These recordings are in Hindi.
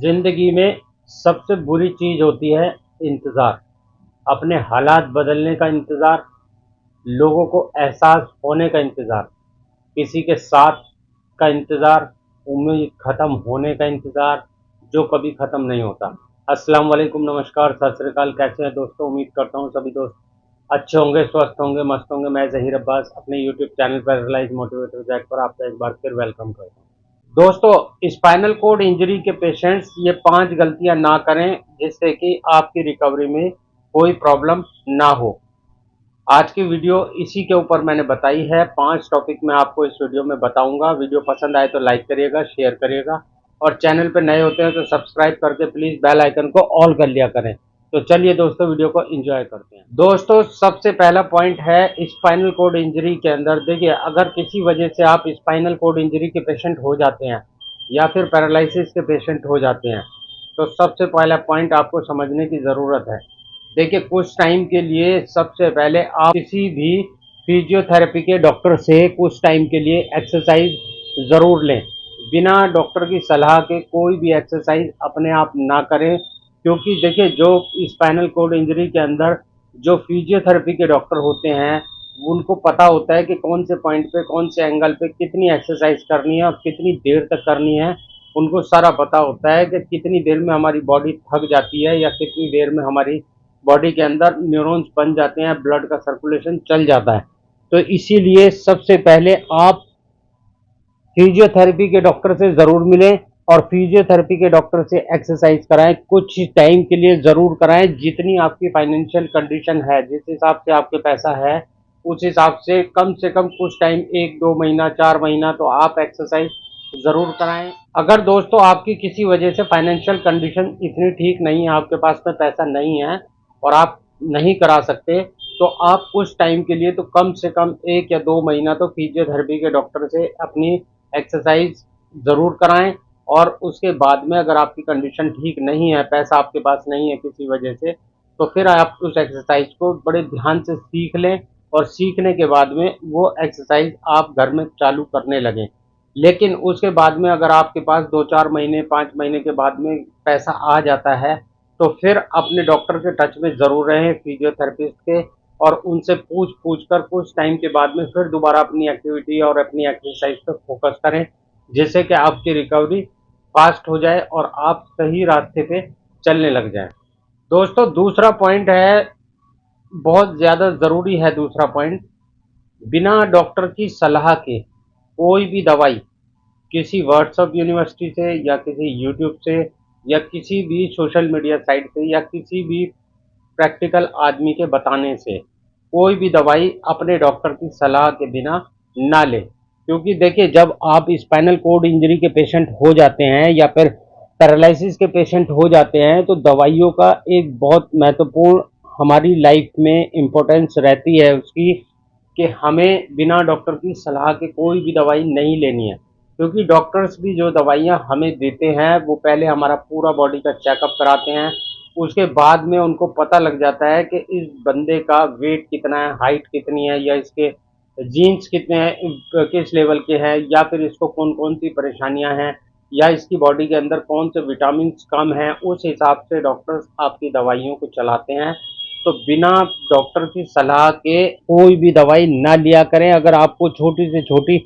जिंदगी में सबसे बुरी चीज होती है इंतजार। अपने हालात बदलने का इंतजार, लोगों को एहसास होने का इंतजार, किसी के साथ का इंतजार, उम्मीद खत्म होने का इंतजार, जो कभी खत्म नहीं होता। अस्सलाम वालेकुम, नमस्कार, सत श्री अकाल। कैसे हैं दोस्तों? उम्मीद करता हूँ सभी दोस्त अच्छे होंगे, स्वस्थ होंगे, मस्त होंगे। मैं ज़हीर अब्बास अपने यूट्यूब चैनल पर रिलाइज मोटिवेटर जैक पर आपका एक बार फिर वेलकम करता हूँ। दोस्तों, स्पाइनल कोड इंजरी के पेशेंट्स ये 5 गलतियां ना करें जिससे कि आपकी रिकवरी में कोई प्रॉब्लम ना हो। आज की वीडियो इसी के ऊपर मैंने बताई है। 5 टॉपिक मैं आपको इस वीडियो में बताऊंगा। वीडियो पसंद आए तो लाइक करिएगा, शेयर करिएगा, और चैनल पर नए होते हैं तो सब्सक्राइब करके प्लीज बेल आइकन को ऑल कर लिया करें। तो चलिए दोस्तों, वीडियो को एंजॉय करते हैं। दोस्तों, सबसे पहला पॉइंट है स्पाइनल कोड इंजरी के अंदर। देखिए, अगर किसी वजह से आप स्पाइनल कोड इंजरी के पेशेंट हो जाते हैं या फिर पैरालिसिस के पेशेंट हो जाते हैं, तो सबसे पहला पॉइंट आपको समझने की ज़रूरत है। देखिए, कुछ टाइम के लिए सबसे पहले आप किसी भी फिजियोथेरेपी के डॉक्टर से कुछ टाइम के लिए एक्सरसाइज ज़रूर लें। बिना डॉक्टर की सलाह के कोई भी एक्सरसाइज अपने आप ना करें, क्योंकि देखिए, जो स्पाइनल कोड इंजरी के अंदर जो फिजियोथेरेपी के डॉक्टर होते हैं, उनको पता होता है कि कौन से पॉइंट पे, कौन से एंगल पे कितनी एक्सरसाइज करनी है और कितनी देर तक करनी है। उनको सारा पता होता है कि कितनी देर में हमारी बॉडी थक जाती है या कितनी देर में हमारी बॉडी के अंदर न्यूरॉन्स बन जाते हैं, ब्लड का सर्कुलेशन चल जाता है। तो इसीलिए सबसे पहले आप फिजियोथेरेपी के डॉक्टर से ज़रूर मिलें और फिजियोथेरेपी के डॉक्टर से एक्सरसाइज कराएं। कुछ टाइम के लिए ज़रूर कराएं। जितनी आपकी फाइनेंशियल कंडीशन है, जिस हिसाब से आपके पैसा है, उस हिसाब से कम कुछ टाइम, 1-2 महीना, 4 महीना, तो आप एक्सरसाइज ज़रूर कराएं। अगर दोस्तों आपकी किसी वजह से फाइनेंशियल कंडीशन इतनी ठीक नहीं है, आपके पास में पैसा नहीं है और आप नहीं करा सकते, तो आप कुछ टाइम के लिए तो कम से कम 1 या 2 महीना तो फिजियोथेरेपी के डॉक्टर से अपनी एक्सरसाइज ज़रूर कराएं। और उसके बाद में अगर आपकी कंडीशन ठीक नहीं है, पैसा आपके पास नहीं है किसी वजह से, तो फिर आप उस एक्सरसाइज को बड़े ध्यान से सीख लें और सीखने के बाद में वो एक्सरसाइज आप घर में चालू करने लगें। लेकिन उसके बाद में अगर आपके पास 2-4 महीने, 5 महीने के बाद में पैसा आ जाता है, तो फिर अपने डॉक्टर के टच में ज़रूर रहें, फिजियोथेरेपिस्ट के, और उनसे पूछ कर कुछ टाइम के बाद में फिर दोबारा अपनी एक्टिविटी और अपनी एक्सरसाइज पर फोकस करें, जिससे कि आपकी रिकवरी फास्ट हो जाए और आप सही रास्ते पे चलने लग जाएं। दोस्तों, दूसरा पॉइंट है, बहुत ज़्यादा ज़रूरी है दूसरा पॉइंट, बिना डॉक्टर की सलाह के कोई भी दवाई किसी व्हाट्सएप यूनिवर्सिटी से या किसी यूट्यूब से या किसी भी सोशल मीडिया साइट से या किसी भी प्रैक्टिकल आदमी के बताने से कोई भी दवाई अपने डॉक्टर की सलाह के बिना ना लें। क्योंकि देखिए, जब आप स्पाइनल कोड इंजरी के पेशेंट हो जाते हैं या फिर पैरालिसिस के पेशेंट हो जाते हैं, तो दवाइयों का एक बहुत महत्वपूर्ण हमारी लाइफ में इम्पोर्टेंस रहती है उसकी, कि हमें बिना डॉक्टर की सलाह के कोई भी दवाई नहीं लेनी है। क्योंकि डॉक्टर्स भी जो दवाइयाँ हमें देते हैं, वो पहले हमारा पूरा बॉडी का चेकअप कराते हैं। उसके बाद में उनको पता लग जाता है कि इस बंदे का वेट कितना है, हाइट कितनी है, या इसके जीन्स कितने हैं, किस लेवल के हैं, या फिर इसको कौन कौन सी परेशानियां हैं, या इसकी बॉडी के अंदर कौन से विटामिन कम हैं। उस हिसाब से डॉक्टर्स आपकी दवाइयों को चलाते हैं। तो बिना डॉक्टर की सलाह के कोई भी दवाई ना लिया करें। अगर आपको छोटी से छोटी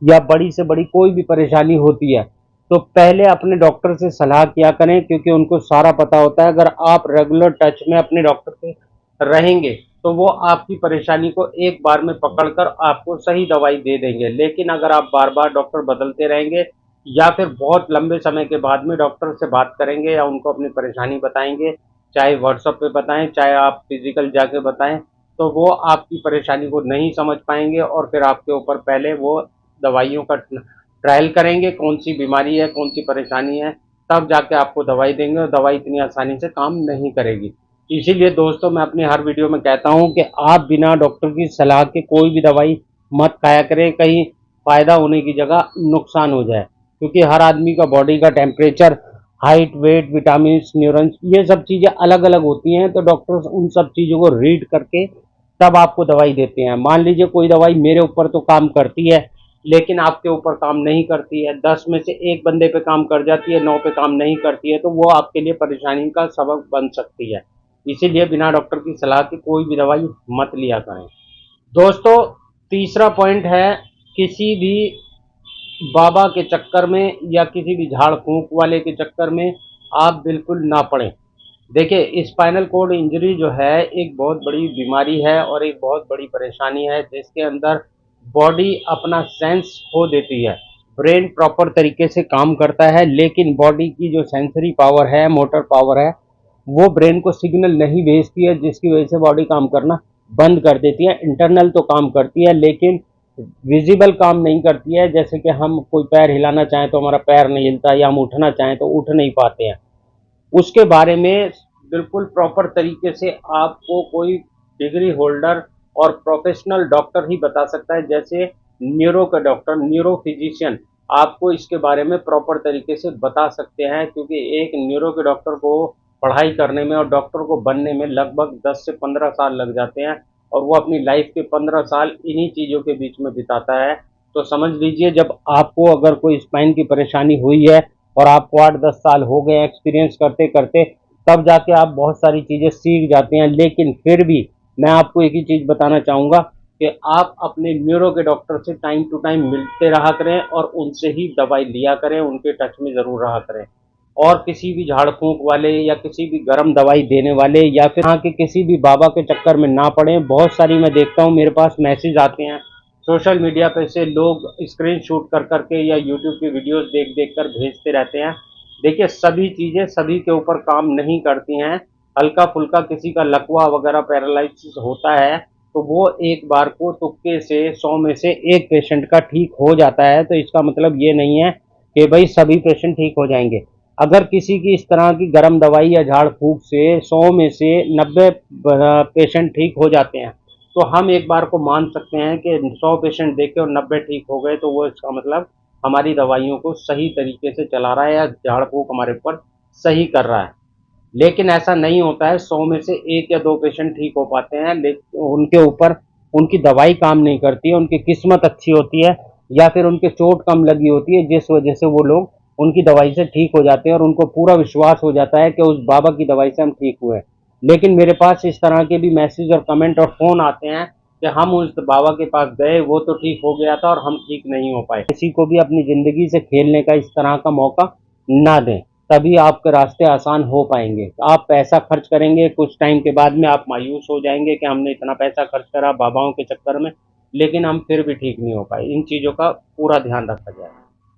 या बड़ी से बड़ी कोई भी परेशानी होती है, तो पहले अपने डॉक्टर से सलाह किया करें, क्योंकि उनको सारा पता होता है। अगर आप रेगुलर टच में अपने डॉक्टर से रहेंगे, तो वो आपकी परेशानी को एक बार में पकड़कर आपको सही दवाई दे देंगे। लेकिन अगर आप बार बार डॉक्टर बदलते रहेंगे या फिर बहुत लंबे समय के बाद में डॉक्टर से बात करेंगे या उनको अपनी परेशानी बताएंगे, चाहे व्हाट्सएप पे बताएं, चाहे आप फिजिकल जाके बताएं, तो वो आपकी परेशानी को नहीं समझ पाएंगे और फिर आपके ऊपर पहले वो दवाइयों का ट्रायल करेंगे, कौन सी बीमारी है, कौन सी परेशानी है, तब जाके आपको दवाई देंगे, और दवाई इतनी आसानी से काम नहीं करेगी। इसीलिए दोस्तों, मैं अपनी हर वीडियो में कहता हूं कि आप बिना डॉक्टर की सलाह के कोई भी दवाई मत खाया करें, कहीं फ़ायदा होने की जगह नुकसान हो जाए। क्योंकि हर आदमी का बॉडी का temperature, height, weight, vitamin, neurons, ये सब चीज़ें अलग अलग होती हैं। तो डॉक्टर्स उन सब चीज़ों को रीड करके तब आपको दवाई देते हैं। मान लीजिए कोई दवाई मेरे ऊपर तो काम करती है, लेकिन आपके ऊपर काम नहीं करती है, 10 में से 1 बंदे पे काम कर जाती है, 9 पे काम नहीं करती है, तो वो आपके लिए परेशानी का सबब बन सकती है। इसीलिए बिना डॉक्टर की सलाह के कोई भी दवाई मत लिया करें। दोस्तों, तीसरा पॉइंट है, किसी भी बाबा के चक्कर में या किसी भी झाड़ फूंक वाले के चक्कर में आप बिल्कुल ना पड़ें। देखिए, स्पाइनल कॉर्ड इंजरी जो है एक बहुत बड़ी बीमारी है और एक बहुत बड़ी परेशानी है, जिसके अंदर बॉडी अपना सेंस खो देती है। ब्रेन प्रॉपर तरीके से काम करता है, लेकिन बॉडी की जो सेंसरी पावर है, मोटर पावर है, वो ब्रेन को सिग्नल नहीं भेजती है, जिसकी वजह से बॉडी काम करना बंद कर देती है। इंटरनल तो काम करती है, लेकिन विजिबल काम नहीं करती है। जैसे कि हम कोई पैर हिलाना चाहें तो हमारा पैर नहीं हिलता, या हम उठना चाहें तो उठ नहीं पाते हैं। उसके बारे में बिल्कुल प्रॉपर तरीके से आपको कोई डिग्री होल्डर और प्रोफेशनल डॉक्टर ही बता सकता है, जैसे न्यूरो का डॉक्टर, न्यूरो फिजिशियन आपको इसके बारे में प्रॉपर तरीके से बता सकते हैं, क्योंकि एक न्यूरो के डॉक्टर को पढ़ाई करने में और डॉक्टर को बनने में लगभग 10 से 15 साल लग जाते हैं, और वो अपनी लाइफ के 15 साल इन्हीं चीज़ों के बीच में बिताता है। तो समझ लीजिए, जब आपको अगर कोई स्पाइन की परेशानी हुई है और आपको 8-10 साल हो गए एक्सपीरियंस करते करते, तब जाके आप बहुत सारी चीज़ें सीख जाते हैं। लेकिन फिर भी मैं आपको एक ही चीज़ बताना चाहूँगा कि आप अपने न्यूरो के डॉक्टर से टाइम टू टाइम मिलते रहा करें और उनसे ही दवाई लिया करें, उनके टच में ज़रूर रहा करें। और किसी भी झाड़ फूंक वाले या किसी भी गर्म दवाई देने वाले या फिर यहाँ के किसी भी बाबा के चक्कर में ना पड़े। बहुत सारी मैं देखता हूँ, मेरे पास मैसेज आते हैं सोशल मीडिया पे से, लोग स्क्रीन शूट कर करके या यूट्यूब की वीडियोस देख देख कर भेजते रहते हैं। देखिए, सभी चीज़ें सभी के ऊपर काम नहीं करती हैं। हल्का फुल्का किसी का लकवा वगैरह पैरालिसिस होता है, तो वो एक बार को तुक्के से 100 में से 1 पेशेंट का ठीक हो जाता है। तो इसका मतलब ये नहीं है कि भाई सभी पेशेंट ठीक हो जाएंगे। अगर किसी की इस तरह की गर्म दवाई या झाड़ फूंक से 100 में से 90 पेशेंट ठीक हो जाते हैं, तो हम एक बार को मान सकते हैं कि 100 पेशेंट देखे और 90 ठीक हो गए, तो वो इसका मतलब हमारी दवाइयों को सही तरीके से चला रहा है या झाड़ फूंक हमारे ऊपर सही कर रहा है। लेकिन ऐसा नहीं होता है, 100 में से 1 या 2 पेशेंट ठीक हो पाते हैं, लेकिन उनके ऊपर उनकी दवाई काम नहीं करती है, उनकी किस्मत अच्छी होती है, या फिर उनके चोट कम लगी होती है, जिस वजह से वो लोग उनकी दवाई से ठीक हो जाते हैं और उनको पूरा विश्वास हो जाता है कि उस बाबा की दवाई से हम ठीक हुए हैं। लेकिन मेरे पास इस तरह के भी मैसेज और कमेंट और फ़ोन आते हैं कि हम उस बाबा के पास गए, वो तो ठीक हो गया था और हम ठीक नहीं हो पाए। किसी को भी अपनी ज़िंदगी से खेलने का इस तरह का मौका ना दें, तभी आपके रास्ते आसान हो पाएंगे। आप पैसा खर्च करेंगे, कुछ टाइम के बाद में आप मायूस हो जाएंगे कि हमने इतना पैसा खर्च करा बाबाओं के चक्कर में, लेकिन हम फिर भी ठीक नहीं हो पाए। इन चीज़ों का पूरा ध्यान रखा जाए।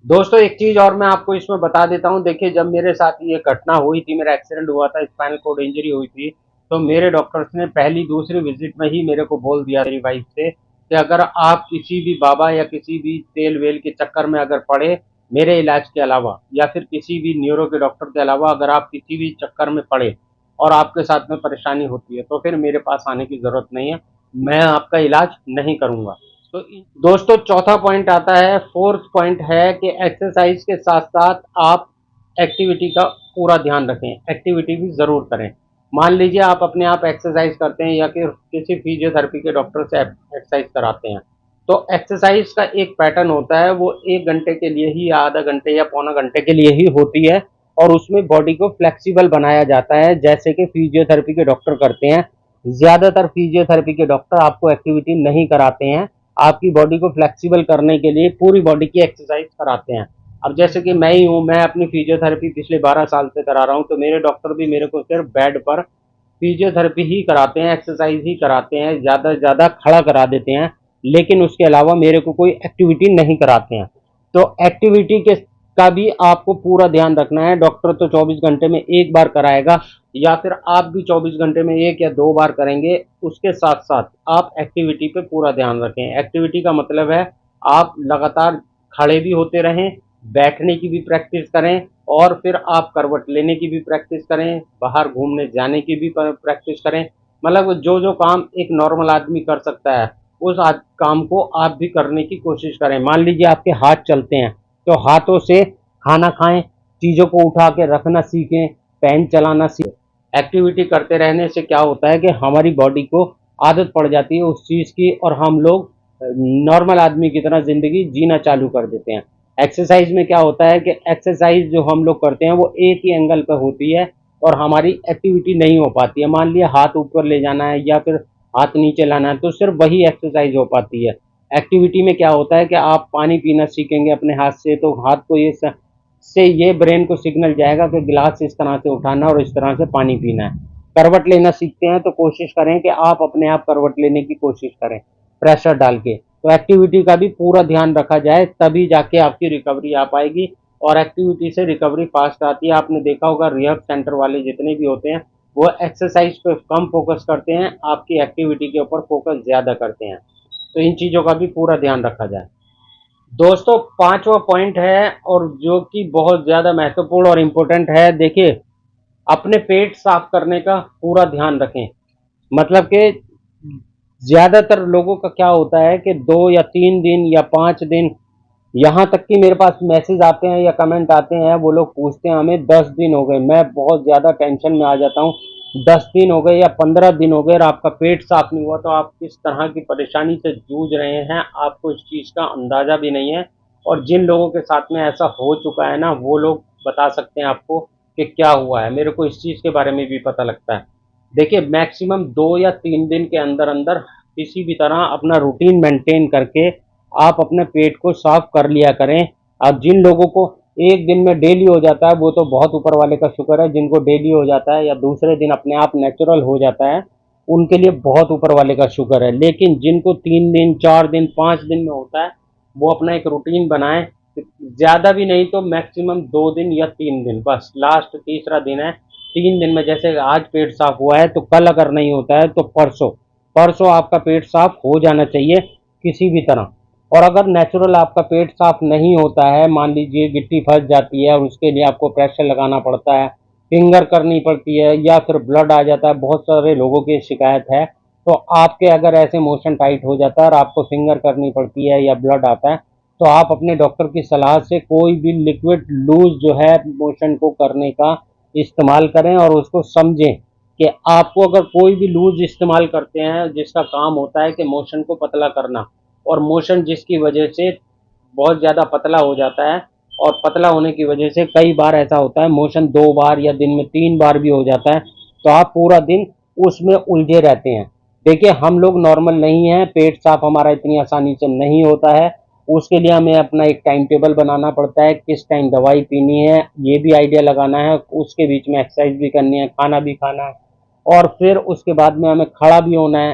दोस्तों, एक चीज़ और मैं आपको इसमें बता देता हूँ। देखिए, जब मेरे साथ ये घटना हुई थी, मेरा एक्सीडेंट हुआ था, स्पाइनल कॉर्ड इंजरी हुई थी, तो मेरे डॉक्टर्स ने पहली दूसरी विजिट में ही मेरे को बोल दिया, मेरी वाइफ से, कि अगर आप किसी भी बाबा या किसी भी तेल वेल के चक्कर में अगर पड़े, मेरे इलाज के अलावा या फिर किसी भी न्यूरो के डॉक्टर के अलावा अगर आप किसी भी चक्कर में पड़े और आपके साथ में परेशानी होती है, तो फिर मेरे पास आने की ज़रूरत नहीं है, मैं आपका इलाज नहीं करूँगा। तो दोस्तों, चौथा पॉइंट आता है, फोर्थ पॉइंट है कि एक्सरसाइज के साथ साथ आप एक्टिविटी का पूरा ध्यान रखें, एक्टिविटी भी ज़रूर करें। मान लीजिए आप अपने आप एक्सरसाइज करते हैं या फिर किसी फिजियोथेरेपी के डॉक्टर से एक्सरसाइज कराते हैं, तो एक्सरसाइज का एक पैटर्न होता है, वो 1 घंटे के लिए ही या आधा घंटे या पौना घंटे के लिए ही होती है, और उसमें बॉडी को फ्लेक्सिबल बनाया जाता है, जैसे कि फिजियोथेरेपी के डॉक्टर करते हैं। ज़्यादातर फिजियोथेरेपी के डॉक्टर आपको एक्टिविटी नहीं कराते हैं, आपकी बॉडी को फ्लेक्सिबल करने के लिए पूरी बॉडी की एक्सरसाइज कराते हैं। अब जैसे कि मैं ही हूँ, मैं अपनी फिजियोथेरेपी पिछले 12 साल से करा रहा हूँ, तो मेरे डॉक्टर भी मेरे को सिर्फ बेड पर फिजियोथेरेपी ही कराते हैं, एक्सरसाइज ही कराते हैं, ज़्यादा से ज़्यादा खड़ा करा देते हैं, लेकिन उसके अलावा मेरे को कोई एक्टिविटी नहीं कराते हैं। तो एक्टिविटी के का भी आपको पूरा ध्यान रखना है। डॉक्टर तो 24 घंटे में 1 बार कराएगा, या फिर आप भी 24 घंटे में 1 या 2 बार करेंगे। उसके साथ साथ आप एक्टिविटी पे पूरा ध्यान रखें। एक्टिविटी का मतलब है आप लगातार खड़े भी होते रहें, बैठने की भी प्रैक्टिस करें, और फिर आप करवट लेने की भी प्रैक्टिस करें, बाहर घूमने जाने की भी प्रैक्टिस करें। मतलब जो जो काम एक नॉर्मल आदमी कर सकता है, उस काम को आप भी करने की कोशिश करें। मान लीजिए आपके हाथ चलते हैं, तो हाथों से खाना खाएं, चीज़ों को उठा के रखना सीखें, पेन चलाना सीखें। एक्टिविटी करते रहने से क्या होता है कि हमारी बॉडी को आदत पड़ जाती है उस चीज़ की, और हम लोग नॉर्मल आदमी की तरह ज़िंदगी जीना चालू कर देते हैं। एक्सरसाइज में क्या होता है कि एक्सरसाइज जो हम लोग करते हैं वो एक ही एंगल पर होती है और हमारी एक्टिविटी नहीं हो पाती है। मान लिया हाथ ऊपर ले जाना है या फिर हाथ नीचे लाना है, तो सिर्फ वही एक्सरसाइज हो पाती है। एक्टिविटी में क्या होता है कि आप पानी पीना सीखेंगे अपने हाथ से, तो हाथ को ये ब्रेन को सिग्नल जाएगा कि गिलास इस तरह से उठाना और इस तरह से पानी पीना है। करवट लेना सीखते हैं तो कोशिश करें कि आप अपने आप करवट लेने की कोशिश करें प्रेशर डाल के। तो एक्टिविटी का भी पूरा ध्यान रखा जाए, तभी जाके आपकी रिकवरी आ पाएगी। और एक्टिविटी से रिकवरी फास्ट आती है। आपने देखा होगा रिहब सेंटर वाले जितने भी होते हैं वो एक्सरसाइज पे कम फोकस करते हैं, आपकी एक्टिविटी के ऊपर फोकस ज़्यादा करते हैं। तो इन चीज़ों का भी पूरा ध्यान रखा जाए। दोस्तों, पांचवा पॉइंट है और जो कि बहुत ज़्यादा महत्वपूर्ण और इम्पोर्टेंट है। देखिए, अपने पेट साफ करने का पूरा ध्यान रखें। मतलब कि ज़्यादातर लोगों का क्या होता है कि 2 या 3 दिन या 5 दिन, यहाँ तक कि मेरे पास मैसेज आते हैं या कमेंट आते हैं, वो लोग पूछते हैं हमें 10 दिन हो गए। मैं बहुत ज़्यादा टेंशन में आ जाता हूँ। 10 दिन हो गए या 15 दिन हो गए और आपका पेट साफ नहीं हुआ, तो आप किस तरह की परेशानी से जूझ रहे हैं आपको इस चीज़ का अंदाज़ा भी नहीं है। और जिन लोगों के साथ में ऐसा हो चुका है ना, वो लोग बता सकते हैं आपको कि क्या हुआ है। मेरे को इस चीज़ के बारे में भी पता लगता है। देखिए, मैक्सिमम 2 या 3 दिन के अंदर अंदर किसी भी तरह अपना रूटीन मेंटेन करके आप अपने पेट को साफ कर लिया करें। अब जिन लोगों को एक दिन में डेली हो जाता है वो तो बहुत ऊपर वाले का शुक्र है। जिनको डेली हो जाता है या दूसरे दिन अपने आप नेचुरल हो जाता है, उनके लिए बहुत ऊपर वाले का शुक्र है। लेकिन जिनको 3 दिन 4 दिन 5 दिन में होता है, वो अपना एक रूटीन बनाएं। ज़्यादा भी नहीं तो मैक्सिमम 2 दिन या 3 दिन, बस लास्ट तीसरा दिन है। 3 दिन में जैसे आज पेट साफ हुआ है तो कल अगर नहीं होता है तो परसों परसों आपका पेट साफ हो जाना चाहिए किसी भी तरह। और अगर नेचुरल आपका पेट साफ नहीं होता है, मान लीजिए गिट्टी फंस जाती है और उसके लिए आपको प्रेशर लगाना पड़ता है, फिंगर करनी पड़ती है या फिर ब्लड आ जाता है, बहुत सारे लोगों की शिकायत है। तो आपके अगर ऐसे मोशन टाइट हो जाता है और आपको फिंगर करनी पड़ती है या ब्लड आता है, तो आप अपने डॉक्टर की सलाह से कोई भी लिक्विड लूज जो है मोशन को करने का इस्तेमाल करें और उसको समझें कि आपको अगर कोई भी लूज इस्तेमाल करते हैं जिसका काम होता है कि मोशन को पतला करना, और मोशन जिसकी वजह से बहुत ज़्यादा पतला हो जाता है, और पतला होने की वजह से कई बार ऐसा होता है मोशन 2 बार या दिन में 3 बार भी हो जाता है, तो आप पूरा दिन उसमें उलझे रहते हैं। देखिए, हम लोग नॉर्मल नहीं हैं, पेट साफ हमारा इतनी आसानी से नहीं होता है। उसके लिए हमें अपना एक टाइम टेबल बनाना पड़ता है, किस टाइम दवाई पीनी है ये भी आइडिया लगाना है, उसके बीच में एक्सरसाइज भी करनी है, खाना भी खाना है, और फिर उसके बाद में हमें खड़ा भी होना है।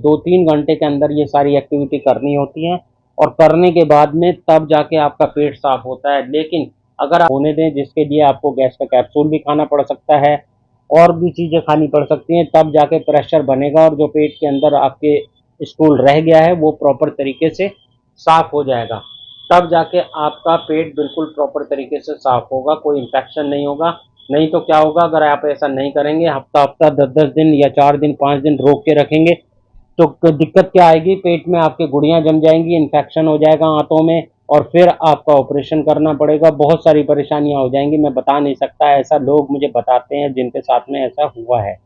2-3 घंटे के अंदर ये सारी एक्टिविटी करनी होती है और करने के बाद में तब जाके आपका पेट साफ होता है। लेकिन अगर आप होने दें, जिसके लिए आपको गैस का कैप्सूल भी खाना पड़ सकता है और भी चीज़ें खानी पड़ सकती हैं, तब जाके प्रेशर बनेगा और जो पेट के अंदर आपके स्टूल रह गया है वो प्रॉपर तरीके से साफ हो जाएगा। तब जाके आपका पेट बिल्कुल प्रॉपर तरीके से साफ होगा, कोई इन्फेक्शन नहीं होगा। नहीं तो क्या होगा, अगर आप ऐसा नहीं करेंगे, हफ्ता हफ्ता 10-10 दिन या 4 दिन 5 दिन रोक के रखेंगे, तो दिक्कत क्या आएगी, पेट में आपके गुड़ियाँ जम जाएंगी, इन्फेक्शन हो जाएगा आंतों में, और फिर आपका ऑपरेशन करना पड़ेगा। बहुत सारी परेशानियां हो जाएंगी, मैं बता नहीं सकता। ऐसा लोग मुझे बताते हैं जिनके साथ में ऐसा हुआ है,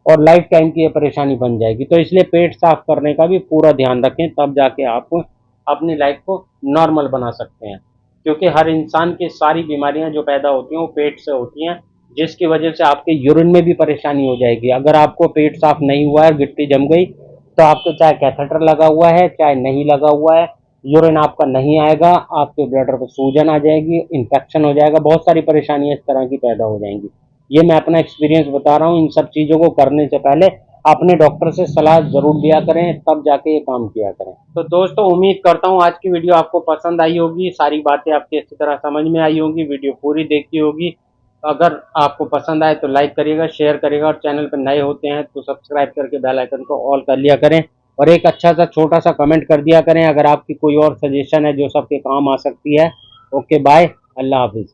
और लाइफ टाइम की ये परेशानी बन जाएगी। तो इसलिए पेट साफ करने का भी पूरा ध्यान रखें, तब जाके आप अपनी लाइफ को नॉर्मल बना सकते हैं। क्योंकि हर इंसान की सारी बीमारियां जो पैदा होती हैं वो पेट से होती हैं, जिसकी वजह से आपके यूरिन में भी परेशानी हो जाएगी। अगर आपको पेट साफ नहीं हुआ है, गिट्टी जम गई, तो आपको चाहे कैथेटर लगा हुआ है चाहे नहीं लगा हुआ है, यूरिन आपका नहीं आएगा, आपके ब्लडर पर सूजन आ जाएगी, इन्फेक्शन हो जाएगा, बहुत सारी परेशानियां इस तरह की पैदा हो जाएंगी। ये मैं अपना एक्सपीरियंस बता रहा हूँ। इन सब चीज़ों को करने से पहले अपने डॉक्टर से सलाह जरूर लिया करें, तब जाके ये काम किया करें। तो दोस्तों, उम्मीद करता हूँ आज की वीडियो आपको पसंद आई होगी, सारी बातें आपकी अच्छी तरह समझ में आई होंगी, वीडियो पूरी देखी होगी। अगर आपको पसंद आए तो लाइक करिएगा, शेयर करिएगा, और चैनल पर नए होते हैं तो सब्सक्राइब करके बेल आइकन को ऑल कर लिया करें, और एक अच्छा सा छोटा सा कमेंट कर दिया करें अगर आपकी कोई और सजेशन है जो सबके काम आ सकती है। ओके, बाय, अल्लाह हाफिज़।